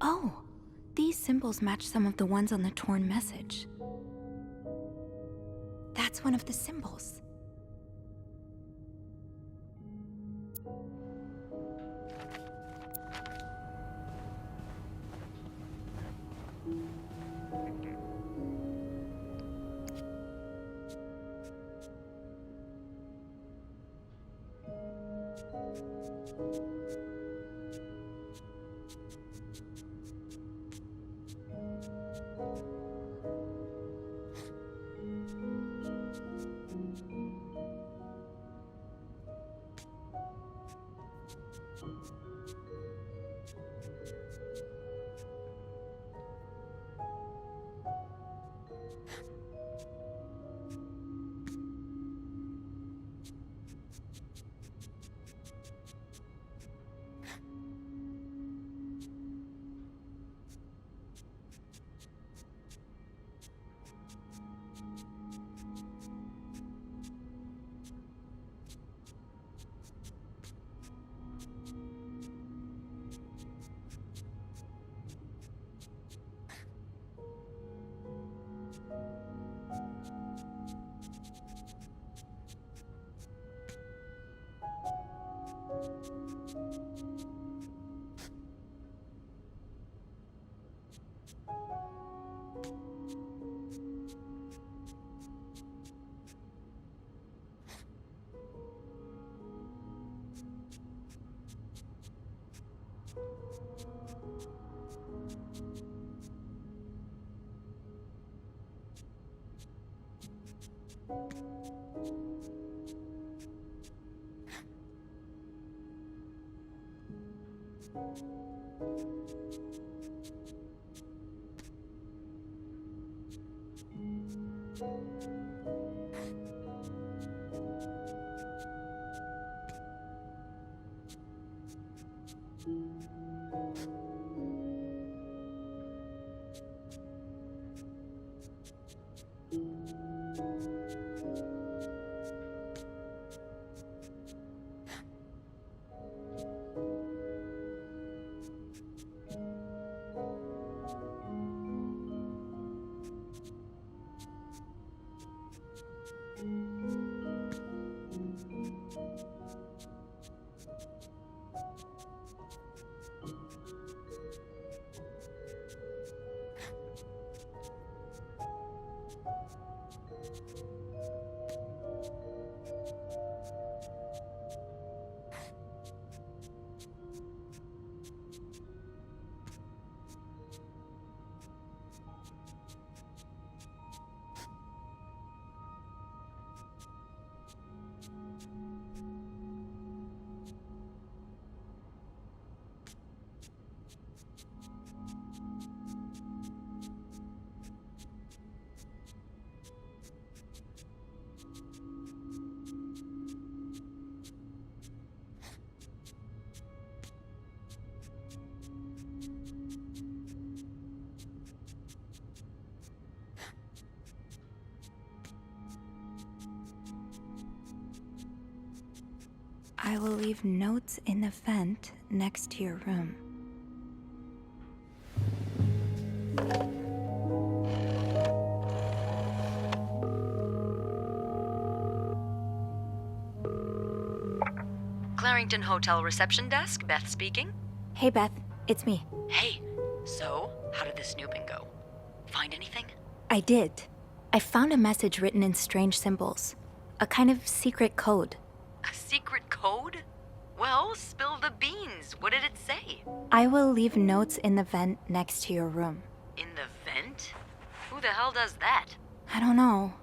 Oh, these symbols match some of the ones on the torn message. That's one of the symbols. I will leave notes in the vent next to your room. Clarington Hotel reception desk, Beth speaking. Hey Beth, it's me. Hey, so how did the snooping go? Find anything? I did. I found a message written in strange symbols. A kind of secret code. A secret code? Well, spill the beans. What did it say? I will leave notes in the vent next to your room. In the vent? Who the hell does that? I don't know,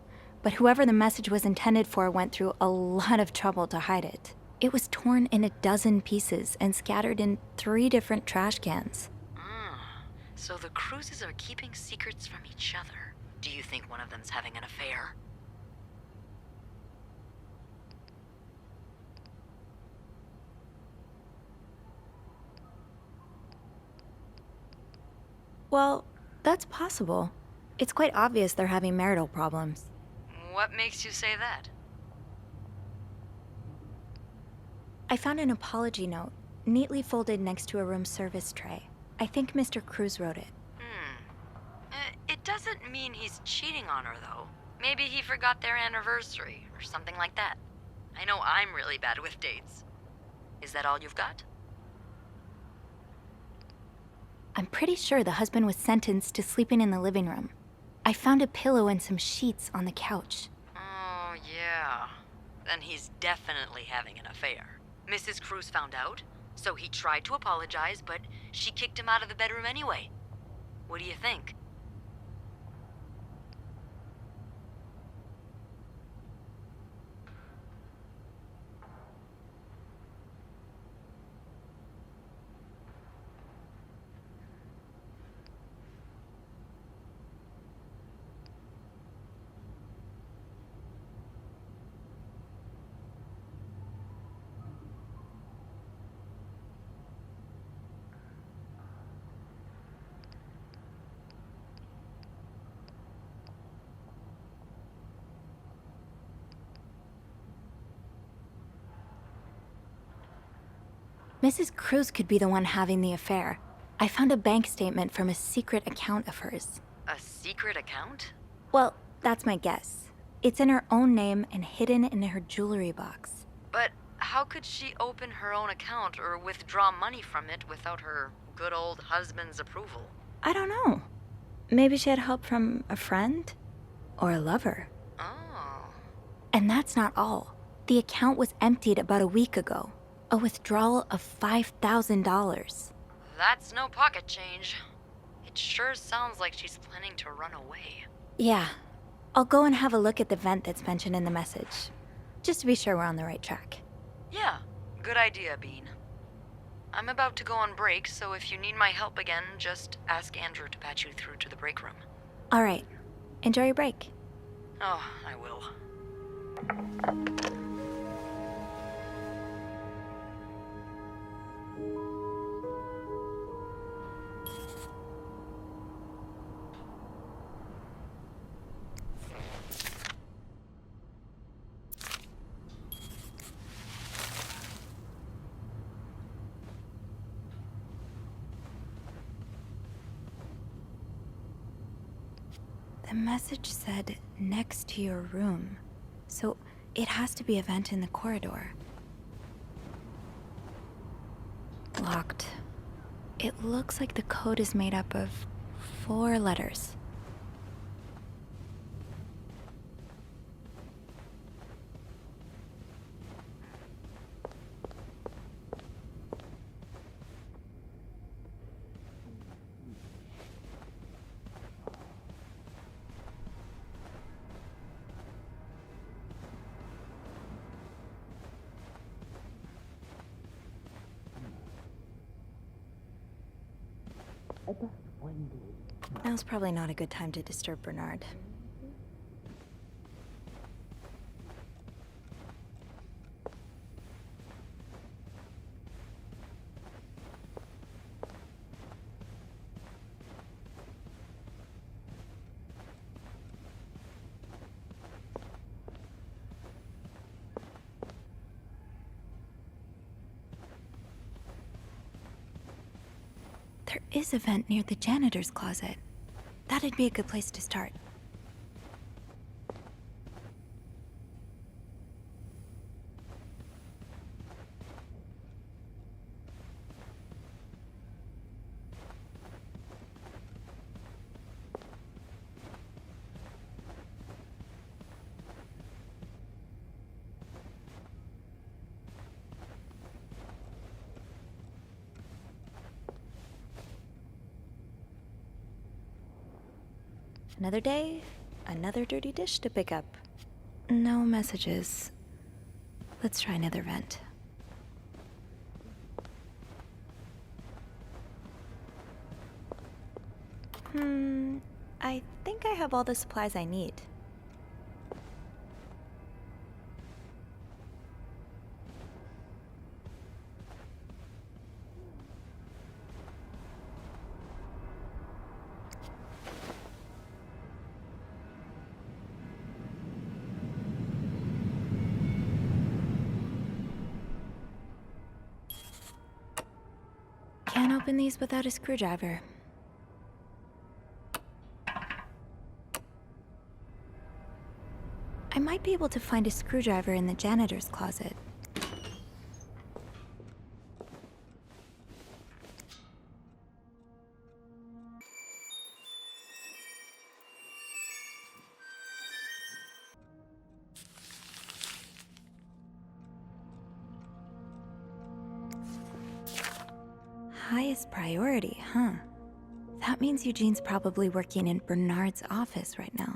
but whoever the message was intended for went through a lot of trouble to hide it. It was torn in 12 pieces and scattered in 3 different trash cans. So the cruises are keeping secrets from each other. Do you think one of them's having an affair? Well, that's possible. It's quite obvious they're having marital problems. What makes you say that? I found an apology note, neatly folded next to a room service tray. I think Mr. Cruz wrote it. It doesn't mean he's cheating on her, though. Maybe he forgot their anniversary, or something like that. I know I'm really bad with dates. Is that all you've got? I'm pretty sure the husband was sentenced to sleeping in the living room. I found a pillow and some sheets on the couch. Oh, yeah. Then he's definitely having an affair. Mrs. Cruz found out, so he tried to apologize, but she kicked him out of the bedroom anyway. What do you think? Mrs. Cruz could be the one having the affair. I found a bank statement from a secret account of hers. A secret account? Well, that's my guess. It's in her own name and hidden in her jewelry box. But how could she open her own account or withdraw money from it without her good old husband's approval? I don't know. Maybe she had help from a friend? Or a lover? Oh. And that's not all. The account was emptied about a week ago. A withdrawal of $5,000. That's no pocket change. It sure sounds like she's planning to run away. Yeah. I'll go and have a look at the vent that's mentioned in the message. Just to be sure we're on the right track. Yeah, good idea, Bean. I'm about to go on break, so if you need my help again, just ask Andrew to patch you through to the break room. All right. Enjoy your break. Oh, I will. The message said, next to your room. So it has to be a vent in the corridor. Locked. It looks like the code is made up of 4 letters. Now's probably not a good time to disturb Bernard. There is a vent near the janitor's closet. That'd be a good place to start. Another day, another dirty dish to pick up. No messages. Let's try another vent. I think I have all the supplies I need. Can't open these without a screwdriver. I might be able to find a screwdriver in the janitor's closet. Highest priority, huh? That means Eugene's probably working in Bernard's office right now.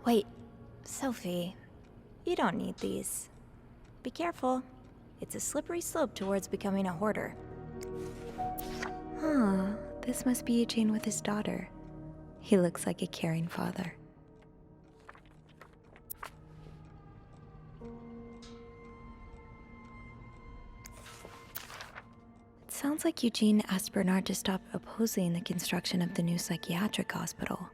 Wait, Sophie, you don't need these. Be careful. It's a slippery slope towards becoming a hoarder. Huh, this must be Eugene with his daughter. He looks like a caring father. It sounds like Eugene asked Bernard to stop opposing the construction of the new psychiatric hospital.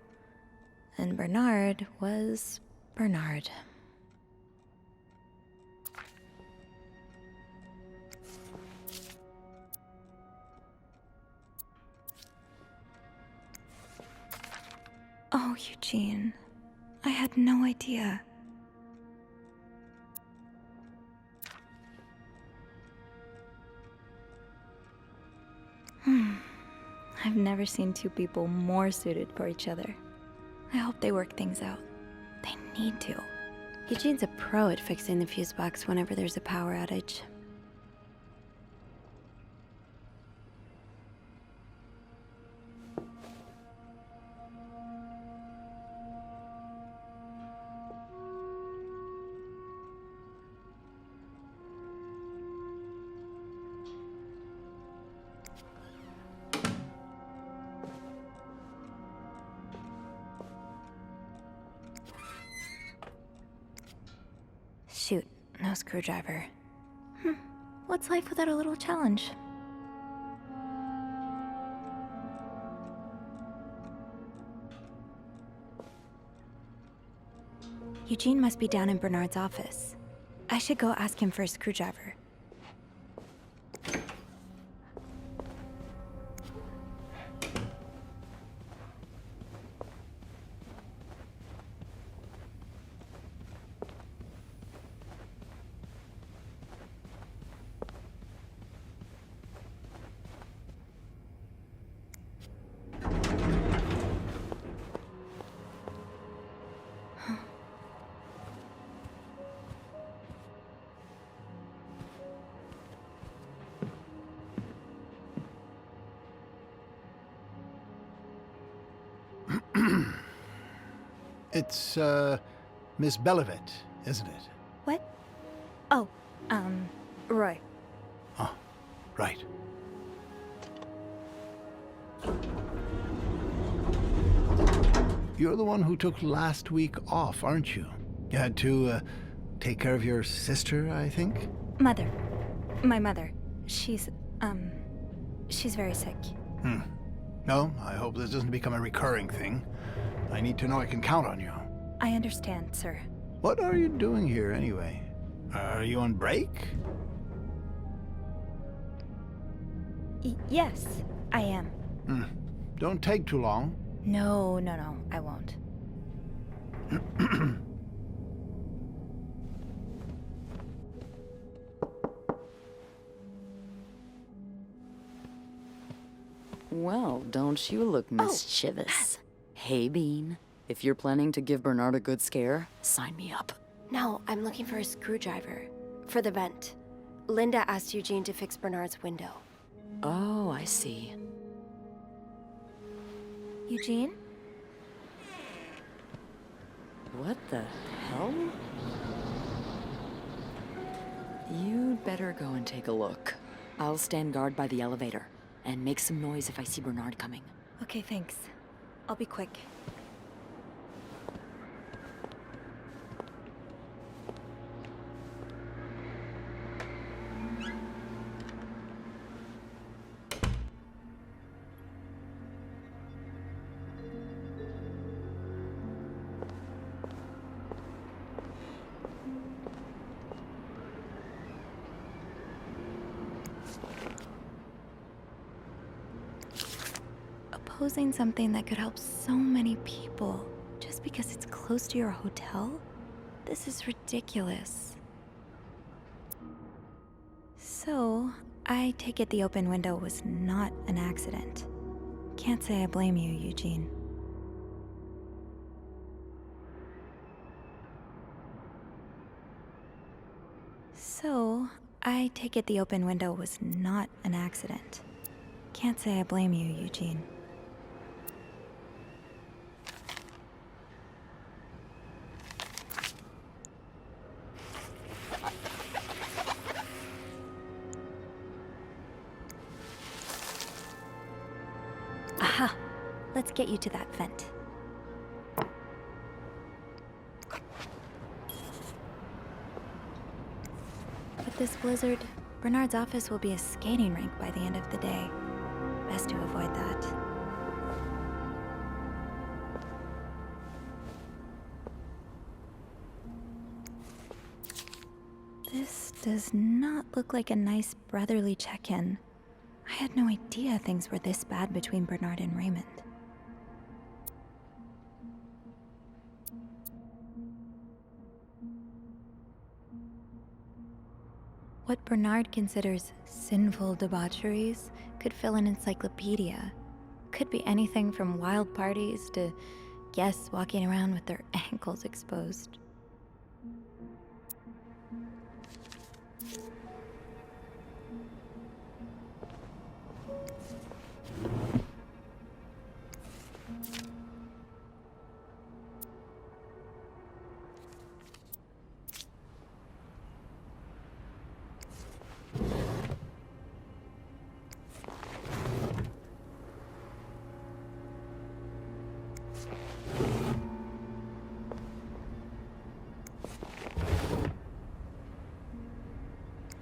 And Bernard was Bernard. Oh, Eugene. I had no idea. I've never seen two people more suited for each other. I hope they work things out. They need to. Eugene's a pro at fixing the fuse box whenever there's a power outage. Shoot, no screwdriver. What's life without a little challenge? Eugene must be down in Bernard's office. I should go ask him for a screwdriver. It's, Miss Belivet, isn't it? What? Oh, Roy. Oh, right. You're the one who took last week off, aren't you? You had to, take care of your sister, I think? Mother. My mother. She's very sick. No, I hope this doesn't become a recurring thing. I need to know I can count on you. I understand, sir. What are you doing here, anyway? Are you on break? Yes, I am. Don't take too long. No, I won't. Well, don't you look mischievous. Hey, Bean. If you're planning to give Bernard a good scare, sign me up. No, I'm looking for a screwdriver. For the vent. Linda asked Eugene to fix Bernard's window. Oh, I see. Eugene? What the hell? You'd better go and take a look. I'll stand guard by the elevator, and make some noise if I see Bernard coming. Okay, thanks. I'll be quick. closing something that could help so many people just because it's close to your hotel? This is ridiculous. So, I take it the open window was not an accident. Can't say I blame you, Eugene. So, I take it the open window was not an accident. Can't say I blame you, Eugene. Aha! Let's get you to that vent. With this blizzard, Bernard's office will be a skating rink by the end of the day. Best to avoid that. This does not look like a nice brotherly check-in. I had no idea things were this bad between Bernard and Raymond. What Bernard considers sinful debaucheries could fill an encyclopedia. Could be anything from wild parties to guests walking around with their ankles exposed.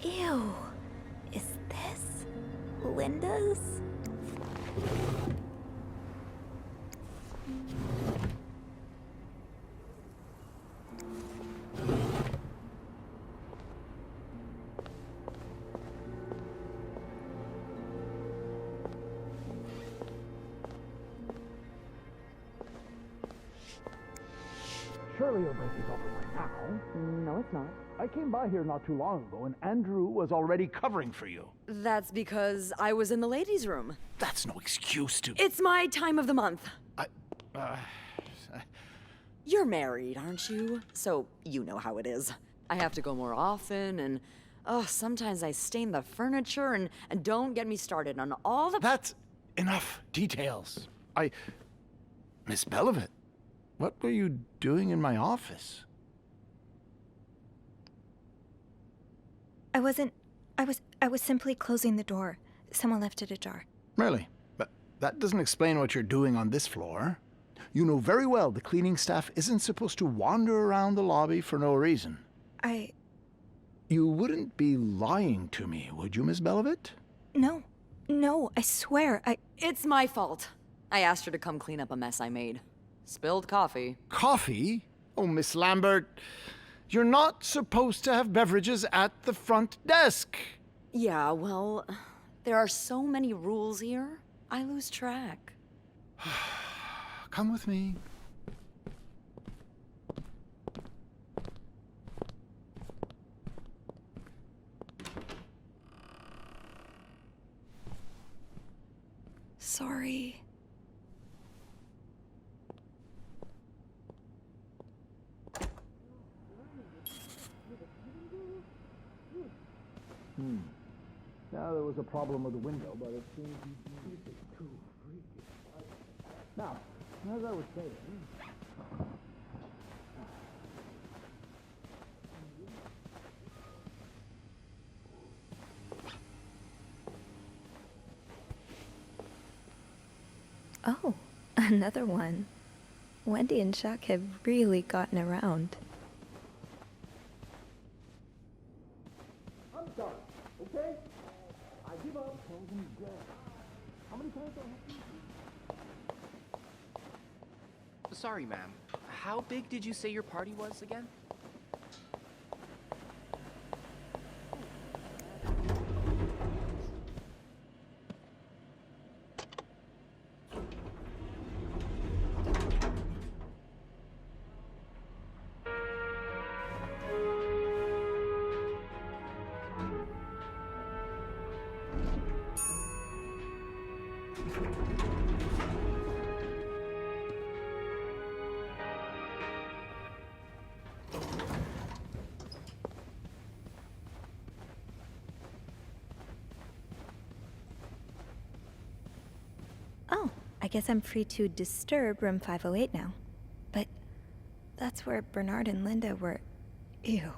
Ew, is this Linda's? Surely your break is over by now. No, it's not. I came by here not too long ago, and Andrew was already covering for you. That's because I was in the ladies' room. That's no excuse to... It's my time of the month. uh, You're married, aren't you? So you know how it is. I have to go more often, and sometimes I stain the furniture, and don't get me started on all the... That's enough details. Miss Belivet, what were you doing in my office? I was simply closing the door. Someone left it ajar. Really? But that doesn't explain what you're doing on this floor. You know very well the cleaning staff isn't supposed to wander around the lobby for no reason. You wouldn't be lying to me, would you, Miss Belivet? No, I swear, It's my fault. I asked her to come clean up a mess I made. Spilled coffee. Coffee? Oh, Miss Lambert, you're not supposed to have beverages at the front desk. Yeah, well, there are so many rules here, I lose track. Come with me. sorry. Now, there was a problem with the window, but it seems you too freaky. Now, as I was saying... Oh, another one. Wendy and Chuck have really gotten around. I'm sorry, okay? I give up. How many times do I have to... Sorry, ma'am. How big did you say your party was again? I guess I'm free to disturb room 508 now. But that's where Bernard and Linda were... Ew.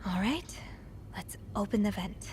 All right, let's open the vent.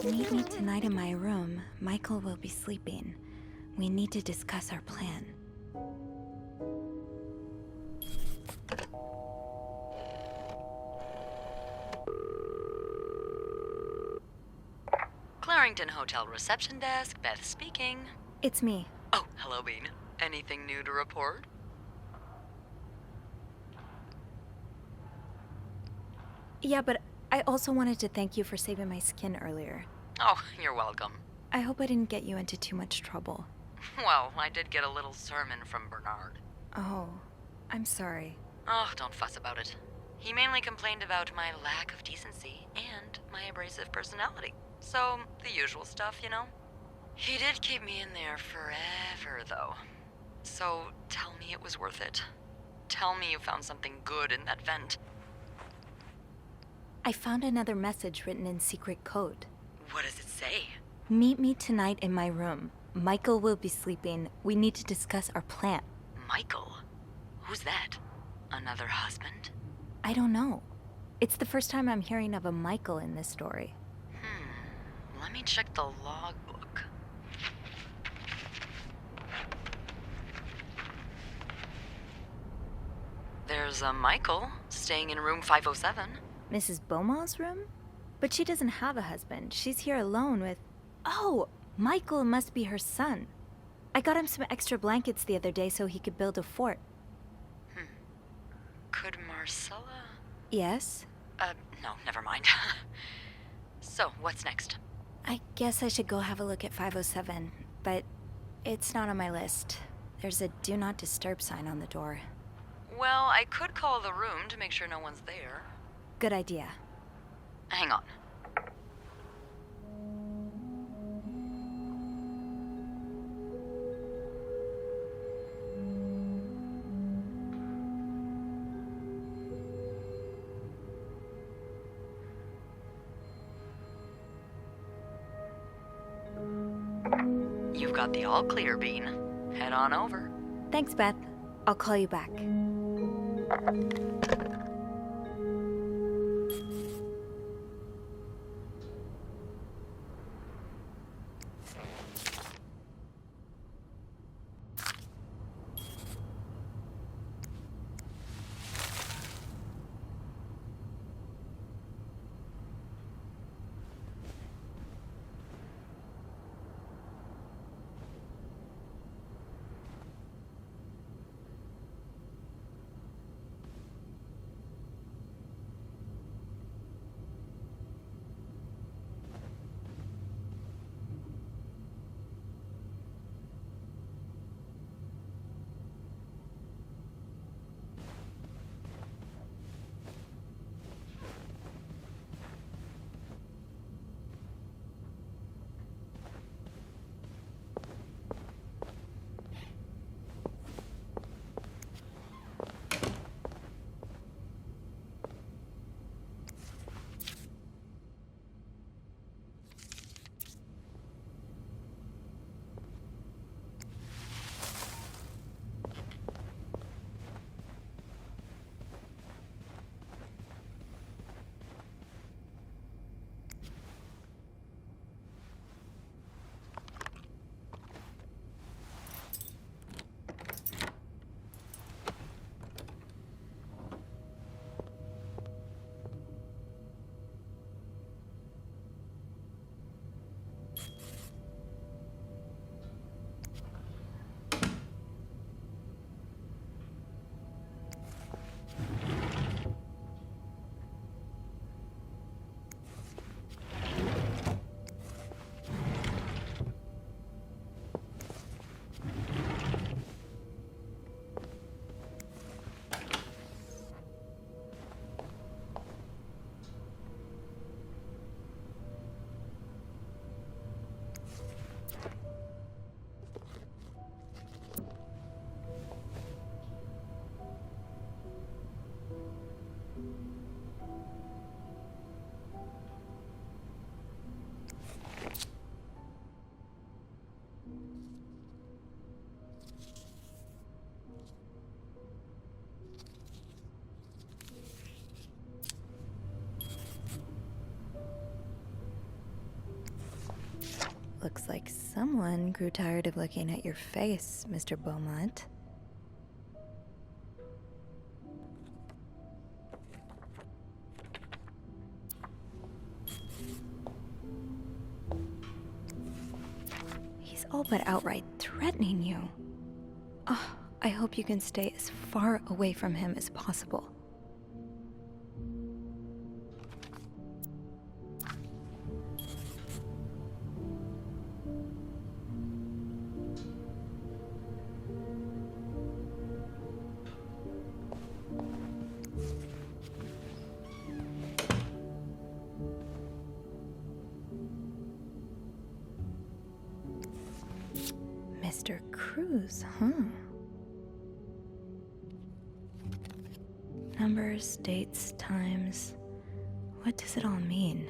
Meet me tonight in my room. Michael will be sleeping. We need to discuss our plan. Clarington Hotel reception desk, Beth speaking. It's me. Oh, hello, Bean. Anything new to report? Yeah, but I also wanted to thank you for saving my skin earlier. Oh, you're welcome. I hope I didn't get you into too much trouble. Well, I did get a little sermon from Bernard. Oh. I'm sorry. Oh, don't fuss about it. He mainly complained about my lack of decency and my abrasive personality. So, the usual stuff, you know? He did keep me in there forever, though. So, tell me it was worth it. Tell me you found something good in that vent. I found another message written in secret code. What does it say? Meet me tonight in my room. Michael will be sleeping. We need to discuss our plan. Michael? Who's that? Another husband? I don't know. It's the first time I'm hearing of a Michael in this story. Let me check the logbook. There's a Michael staying in room 507. Mrs. Beaumont's room? But she doesn't have a husband. She's here alone with... Oh! Michael must be her son. I got him some extra blankets the other day so he could build a fort. Could Marcella? Yes? No, never mind. So, what's next? I guess I should go have a look at 507, but it's not on my list. There's a do not disturb sign on the door. Well, I could call the room to make sure no one's there. Good idea. Hang on. You've got the all clear, Bean. Head on over. Thanks, Beth. I'll call you back. Looks like someone grew tired of looking at your face, Mr. Beaumont. He's all but outright threatening you. Oh, I hope you can stay as far away from him as possible. Mr. Cruz, huh? Numbers, dates, times. What does it all mean?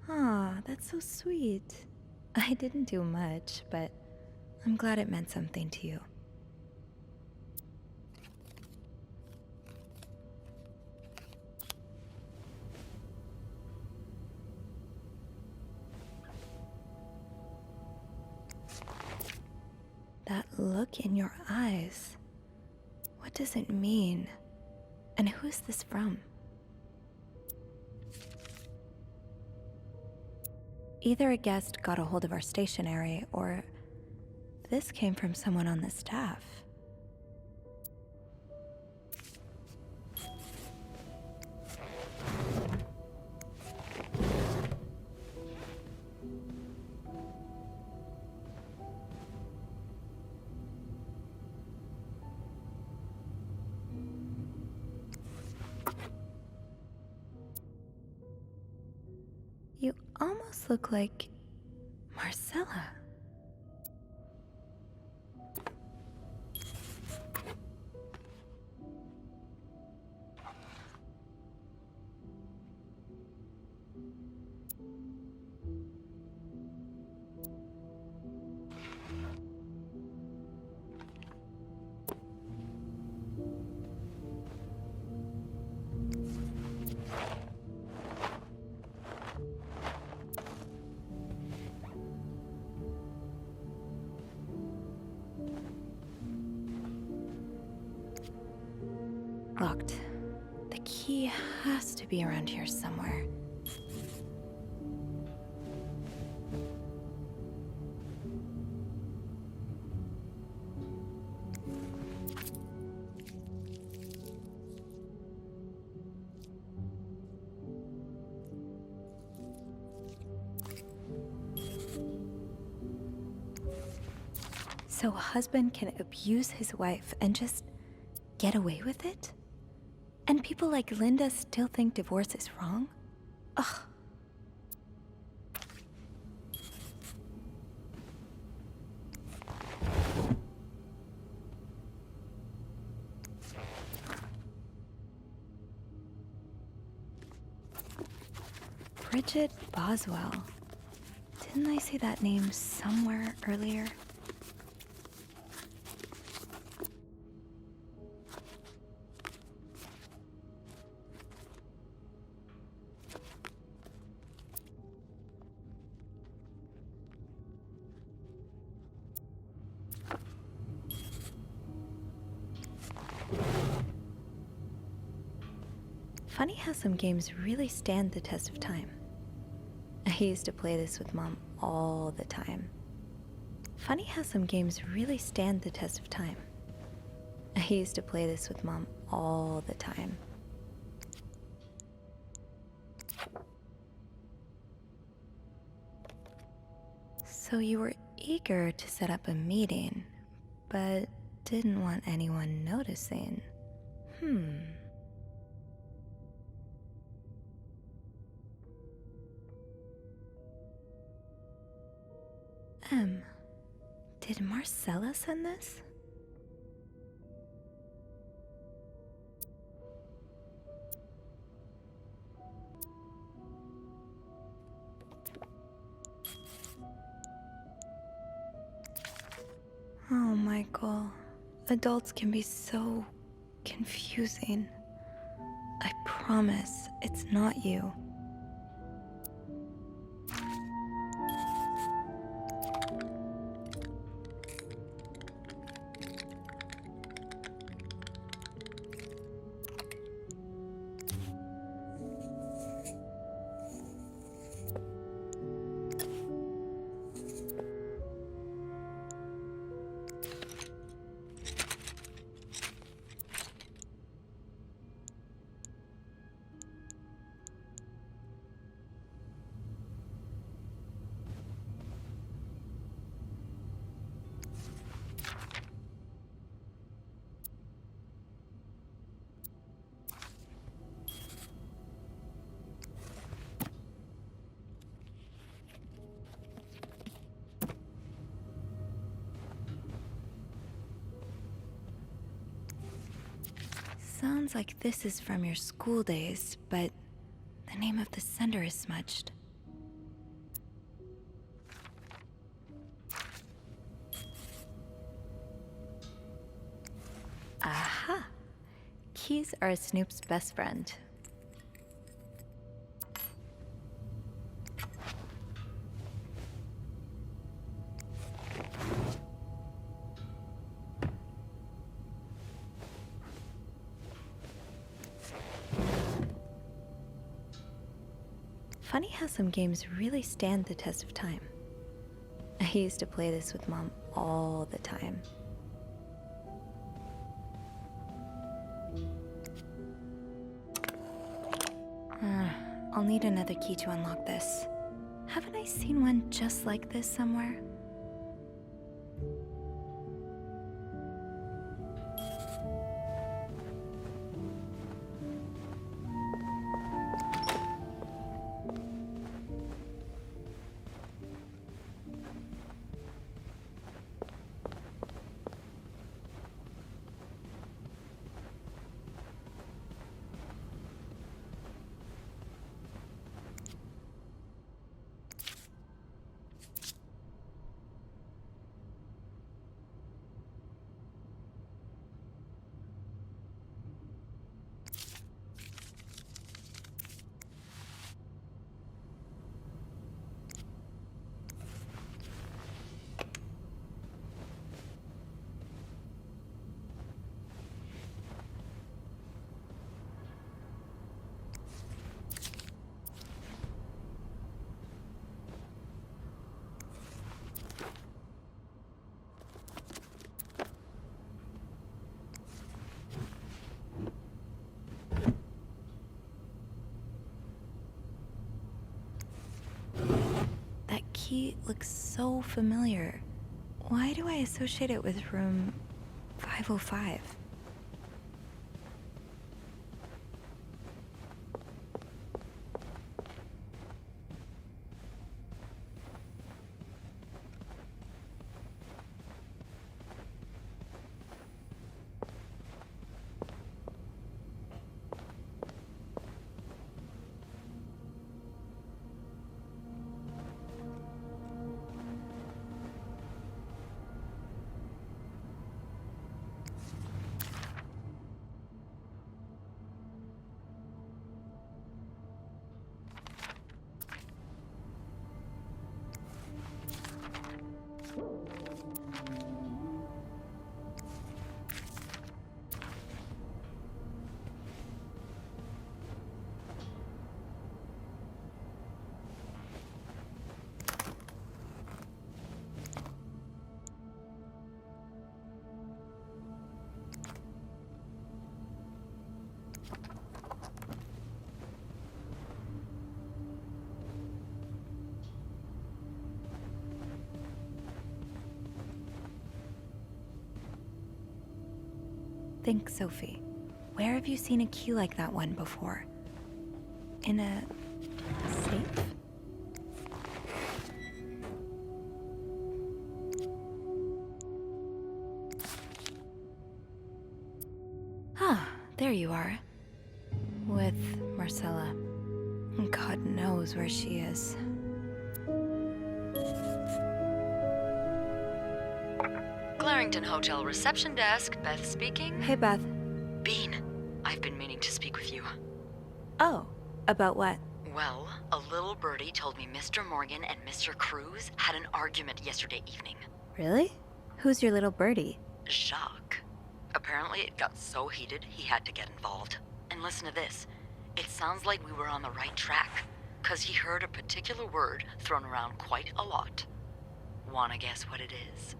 Ah, that's so sweet. I didn't do much, but I'm glad it meant something to you. That look in your eyes. What does it mean? And who is this from? Either a guest got a hold of our stationery, or this came from someone on the staff. You almost look like Marcella. Locked. The key has to be around here somewhere. So a husband can abuse his wife and just get away with it? And people like Linda still think divorce is wrong? Ugh. Bridget Boswell. Didn't I see that name somewhere earlier? Funny how some games really stand the test of time. I used to play this with Mom all the time. Funny how some games really stand the test of time. I used to play this with Mom all the time. So you were eager to set up a meeting, but didn't want anyone noticing. Did Marcella send this? Oh, Michael. Adults can be so confusing. I promise it's not you. sounds like this is from your school days, but the name of the sender is smudged. Aha! Keys are Snoop's best friend. Funny how some games really stand the test of time. I used to play this with Mom all the time. I'll need another key to unlock this. Haven't I seen one just like this somewhere? That key looks so familiar. Why do I associate it with room 505? Think, Sophie. Where have you seen a key like that one before? In a safe? Ah, there you are. With Marcella. God knows where she is. Clarington Hotel reception desk, Beth speaking. Hey, Beth. Bean, I've been meaning to speak with you. Oh, about what? Well, a little birdie told me Mr. Morgan and Mr. Cruz had an argument yesterday evening. Really? Who's your little birdie? Jacques. Apparently it got so heated he had to get involved. And listen to this. It sounds like we were on the right track, 'cause he heard a particular word thrown around quite a lot. Wanna guess what it is?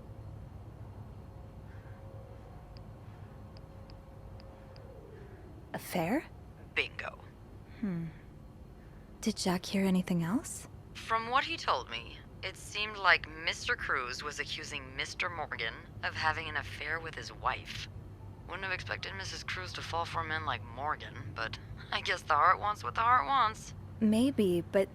Affair? Bingo. Did Jack hear anything else? From what he told me, it seemed like Mr. Cruz was accusing Mr. Morgan of having an affair with his wife. Wouldn't have expected Mrs. Cruz to fall for a man like Morgan, but I guess the heart wants what the heart wants. Maybe, but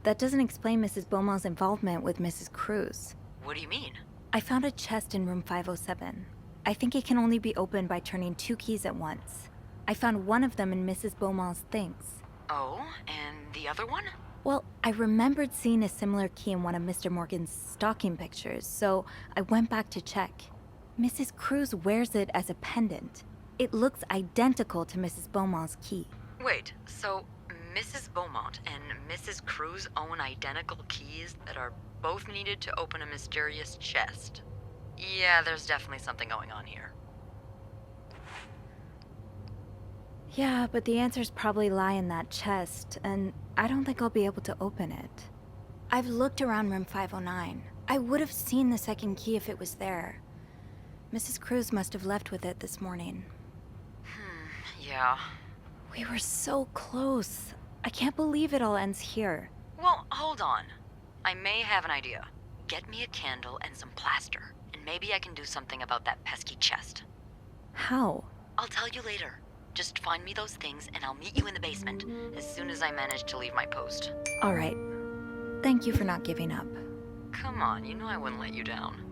that doesn't explain Mrs. Beaumont's involvement with Mrs. Cruz. What do you mean? I found a chest in room 507. I think it can only be opened by turning 2 keys at once. I found one of them in Mrs. Beaumont's things. Oh, and the other one? Well, I remembered seeing a similar key in one of Mr. Morgan's stocking pictures, so I went back to check. Mrs. Cruz wears it as a pendant. It looks identical to Mrs. Beaumont's key. Wait, so Mrs. Beaumont and Mrs. Cruz own identical keys that are both needed to open a mysterious chest? Yeah, there's definitely something going on here. Yeah, but the answers probably lie in that chest, and I don't think I'll be able to open it. I've looked around room 509. I would have seen the second key if it was there. Mrs. Cruz must have left with it this morning. Yeah. We were so close. I can't believe it all ends here. Well, hold on. I may have an idea. Get me a candle and some plaster, and maybe I can do something about that pesky chest. How? I'll tell you later. Just find me those things, and I'll meet you in the basement as soon as I manage to leave my post. All right. Thank you for not giving up. Come on, you know I wouldn't let you down.